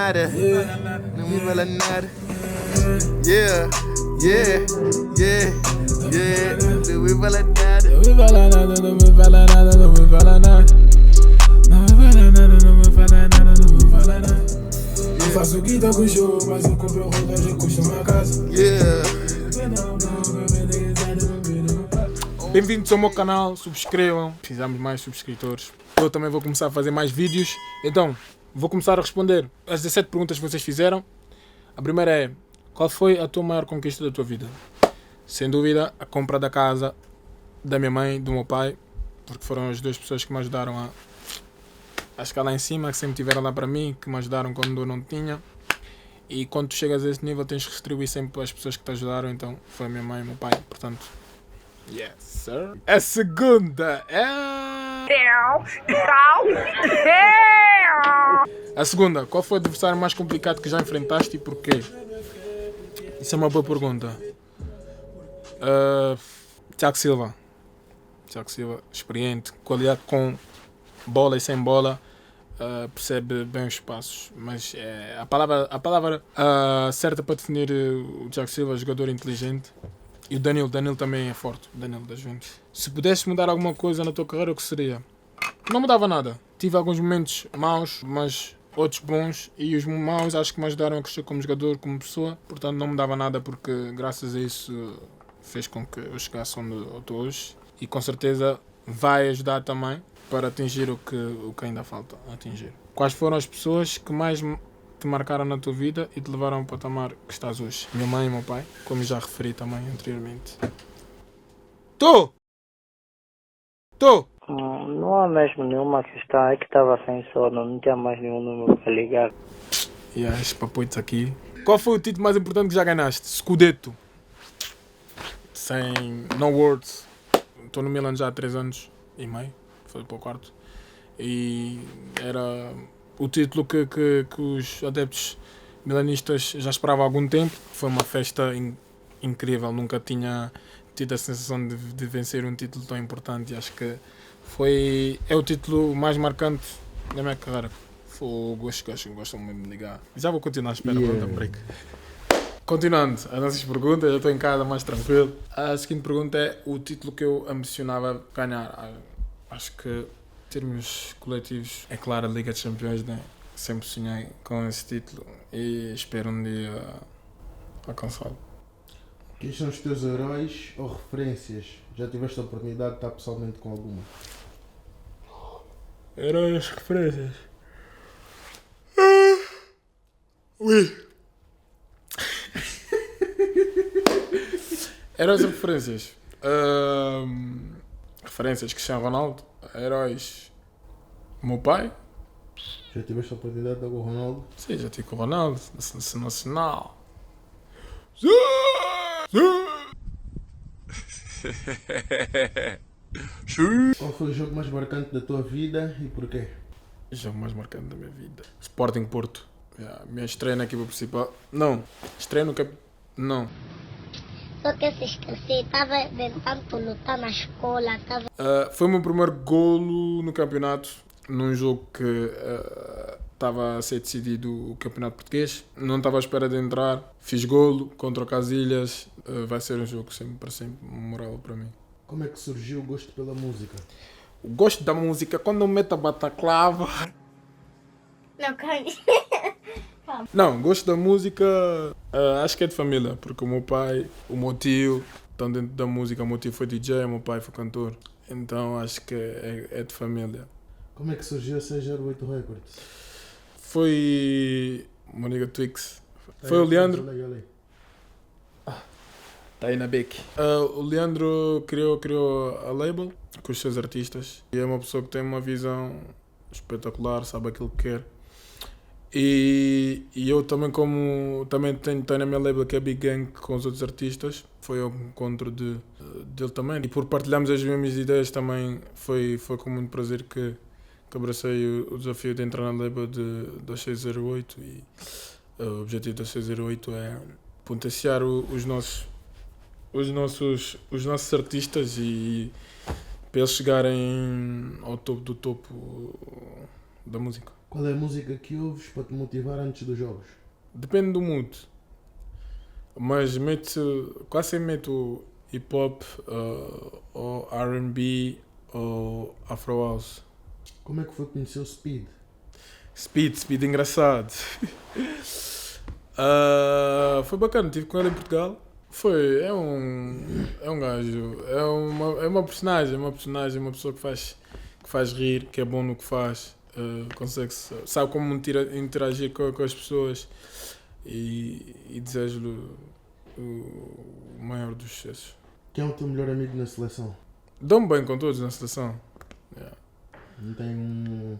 nada. Não me fala nada. Yeah, yeah, yeah, yeah. Não me fala nada. Não me fala nada, não me fala nada, não me fala nada. Não me fala nada, não me fala nada, não me fala nada. Eu faço guita com show, mas eu compro relógio e custo uma casa. Yeah. Bem-vindos ao meu canal, subscrevam, precisamos de mais subscritores. Eu também vou começar a fazer mais vídeos, então vou começar a responder as 17 perguntas que vocês fizeram. A primeira é: qual foi a tua maior conquista da tua vida? Sem dúvida, a compra da casa da minha mãe e do meu pai, porque foram as duas pessoas que me ajudaram a chegar lá em cima, que sempre estiveram lá para mim, que me ajudaram quando eu não tinha. E quando tu chegas a esse nível tens que retribuir sempre as pessoas que te ajudaram, então foi a minha mãe e o meu pai, portanto, yes sir. A segunda é... A segunda, qual foi o adversário mais complicado que já enfrentaste e porquê? Isso é uma boa pergunta. Thiago Silva, experiente, qualidade com bola e sem bola, percebe bem os passos, mas a palavra certa para definir o Thiago Silva é jogador inteligente. E o Danilo também é forte, o Danilo das Juventus. Se pudesse mudar alguma coisa na tua carreira, o que seria? Não mudava nada. Tive alguns momentos maus, mas outros bons, e os maus acho que me ajudaram a crescer como jogador, como pessoa, portanto não mudava nada, porque graças a isso fez com que eu chegasse onde eu estou hoje, e com certeza vai ajudar também para atingir o que ainda falta atingir. Quais foram as pessoas que mais te marcaram na tua vida e te levaram ao patamar que estás hoje? Minha mãe e meu pai, como já referi também anteriormente. Não há mesmo nenhuma questão, é que estava sem sono, não tinha mais nenhum número para ligar. E esses papoitos aqui. Qual foi o título mais importante que já ganhaste? Scudetto. Sem no words. Estou no Milan já há 3 anos e meio, foi para o quarto. E era o título que os adeptos milanistas já esperavam há algum tempo. Foi uma festa incrível, nunca tinha tido a sensação de vencer um título tão importante, e acho que é o título mais marcante da minha carreira. Gosto muito de me ligar. Já vou continuar à espera, yeah. Break. Continuando as nossas perguntas, eu estou em casa mais tranquilo. A seguinte pergunta é o título que eu ambicionava ganhar. Acho que, em termos coletivos, é claro, a Liga dos Campeões, né? Sempre sonhei com esse título e espero um dia alcançá-lo. Quem são os teus heróis ou referências? Já tiveste a oportunidade de estar pessoalmente com alguma? Heróis, referências? Ui! Heróis ou referências? Referências: Cristiano Ronaldo. Heróis: o meu pai. Já tiveste a oportunidade de estar com o Ronaldo? Sim, já tive com o Ronaldo, da Seleção Nacional. Qual foi o jogo mais marcante da tua vida e porquê? O jogo mais marcante da minha vida: Sporting Porto. Minha estreia na equipa principal. Não, estreia no não. Só que eu se esqueci, estava tentando lutar na escola. Foi o meu primeiro golo no campeonato, num jogo que estava a ser decidido o campeonato português. Não estava à espera de entrar, fiz golo contra o Casilhas. Vai ser um jogo para sempre memorável para mim. Como é que surgiu o gosto pela música? O gosto da música, quando eu meto a bataclava. Não, calma. Não, gosto da música, acho que é de família, porque o meu pai, o meu tio estão dentro da música. O meu tio foi DJ, o meu pai foi cantor, então acho que é de família. Como é que surgiu a 608 Records? Foi uma amiga Twix, foi o Leandro. Está aí na Beck. O Leandro criou a label com os seus artistas, e é uma pessoa que tem uma visão espetacular, sabe aquilo que quer. E eu também, como também tenho na minha label, que é Big Gang, com os outros artistas, foi ao encontro dele também. E por partilharmos as mesmas ideias também foi com muito prazer que abracei o desafio de entrar na label da 608, e o objetivo da 608 é potenciar os nossos artistas e para eles chegarem ao topo do topo da música. Qual é a música que ouves para te motivar antes dos jogos? Depende do mood. Mas quase sempre meto hip hop, ou R&B ou Afro House. Como é que foi conhecer o Speed? Speed engraçado. Foi bacana, estive com ele em Portugal. É um gajo, é uma personagem, uma pessoa que faz rir, que é bom no que faz, sabe como interagir com as pessoas e desejo-lhe o maior dos sucessos. Quem é o teu melhor amigo na seleção? Dou-me bem com todos na seleção. Yeah. Não tem um...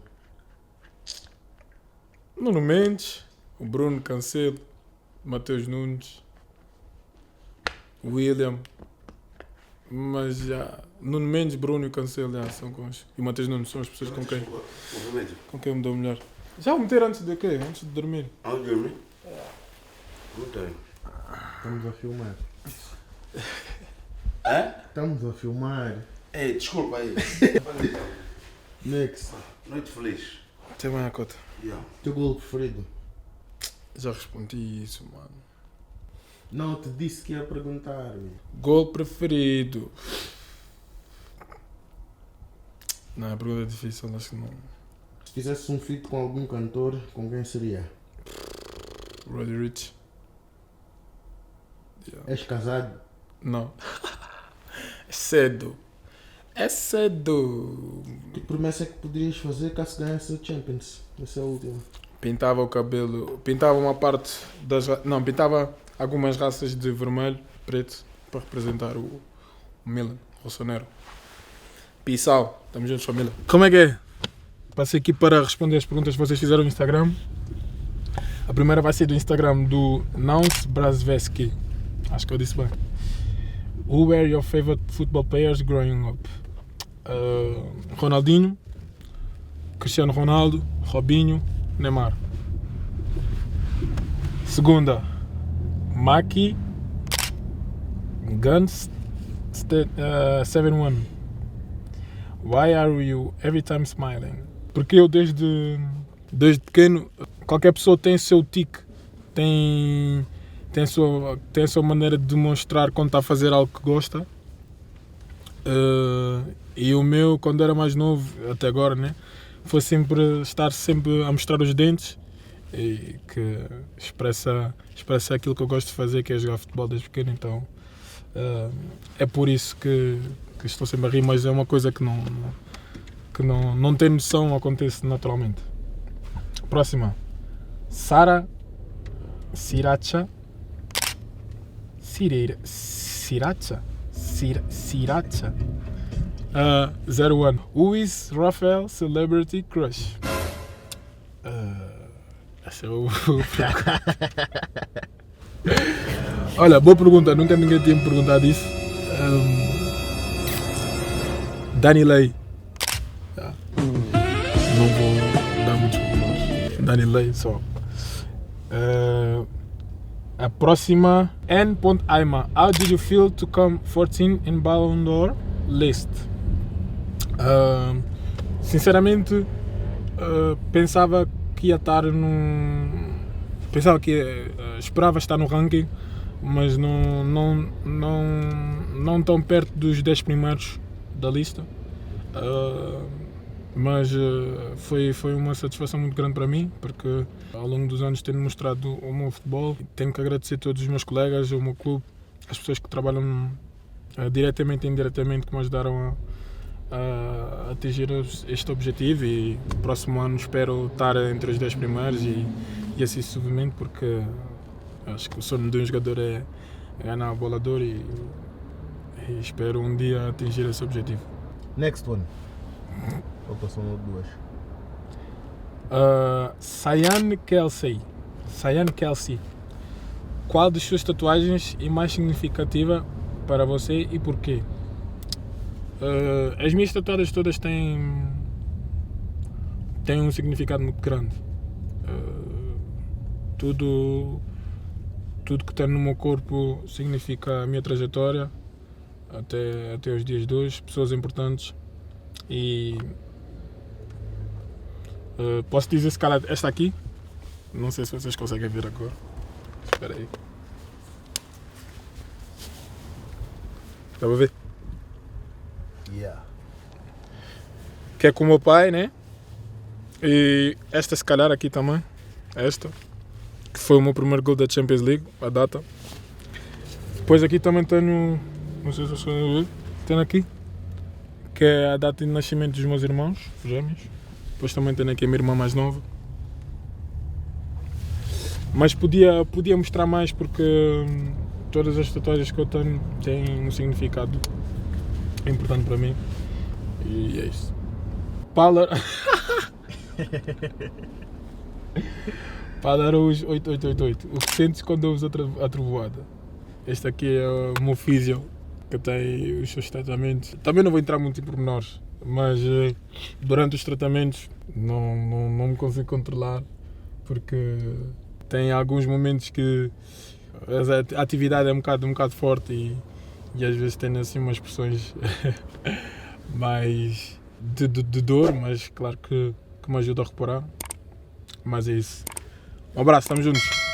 Nuno Mendes, o Bruno Cancelo, Mateus Nunes, William, mas já Nuno Mendes, Bruno e Cancelo são com os, e Mateus Nunes são as pessoas com quem eu me dou melhor. Já vou meter antes de quê? Antes de dormir. Antes de dormir? Não tenho. Estamos a filmar. Hã? Estamos a filmar. Ei, desculpa aí. Next. Noite feliz. Até bem a cota. Yeah. Teu golo preferido? Já respondi isso, mano. Não, eu te disse que ia perguntar. Gol preferido. Não, a pergunta é difícil, acho que não. Se fizesse um feat com algum cantor, com quem seria? Roddy Ricch. Yeah. És casado? Não. É cedo. É cedo. Que promessa é que poderias fazer caso ganhasse a Champions? Essa é a última. Pintava o cabelo, pintava uma parte das... Não, pintava algumas raças de vermelho, preto, para representar o Milan, o Rossonero. Pissau, estamos juntos, família. Como é que é? Passei aqui para responder as perguntas que vocês fizeram no Instagram. A primeira vai ser do Instagram do Nouns Brasveski. Acho que eu disse bem. Who were your favorite football players growing up? Ronaldinho, Cristiano Ronaldo, Robinho, Neymar. Segunda, Maki Guns 71. Why are you every time smiling? Porque eu desde pequeno, qualquer pessoa tem o seu tique, tem a sua maneira de demonstrar quando está a fazer algo que gosta. E o meu, quando era mais novo, até agora, né, foi estar sempre a mostrar os dentes e que expressa aquilo que eu gosto de fazer, que é jogar futebol desde pequeno. Então é por isso que estou sempre a rir, mas é uma coisa que não tem noção, acontece naturalmente. Próxima, Sara Siracha. Siracha 01. Who is Rafael Celebrity Crush? Essa é o... Olha, boa pergunta, nunca ninguém tinha me perguntado isso. Dani Lay. Não vou dar muitos pormenores. Dani Lay só. A próxima, N.Aima. How did you feel to come 14 in Ballon d'Or list? Sinceramente, pensava que ia estar esperava estar no ranking, mas não tão perto dos 10 primeiros da lista. Mas foi uma satisfação muito grande para mim, porque ao longo dos anos tenho mostrado o meu futebol. Tenho que agradecer a todos os meus colegas, o meu clube, as pessoas que trabalham diretamente e indiretamente, que me ajudaram a atingir este objetivo, e no próximo ano espero estar entre os 10 primeiros e assim sucessivamente, porque acho que o sonho de um jogador é ganhar a bola de ouro e espero um dia atingir esse objetivo. Next one. Ou passam duas? Cyan Kelsey. Qual das suas tatuagens é mais significativa para você e porquê? As minhas tatuagens todas têm um significado muito grande. Tudo que tem no meu corpo significa a minha trajetória até os dias de hoje, pessoas importantes, e Posso dizer se calhar esta aqui? Não sei se vocês conseguem ver agora. Espera aí. Dá para ver? Yeah. Que é com o meu pai, né? E esta se calhar aqui também. Esta. Que foi o meu primeiro gol da Champions League, a data. Depois aqui também tenho. Não sei se vocês conseguem ver. Tenho aqui. Que é a data de nascimento dos meus irmãos, gêmeos. Depois também tenho aqui a minha irmã mais nova. Mas podia mostrar mais porque todas as tatuagens que eu tenho têm um significado importante para mim. E é isso. Pala Araújo 8888. O que sentes quando ouves a trovoada? Este aqui é o meu físio que tem os seus tratamentos. Também não vou entrar muito em pormenores, mas durante os tratamentos não me consigo controlar porque tem alguns momentos que a atividade é um bocado forte e às vezes tem assim umas expressões mais de dor, mas claro que me ajuda a reparar. Mas é isso. Um abraço, estamos juntos.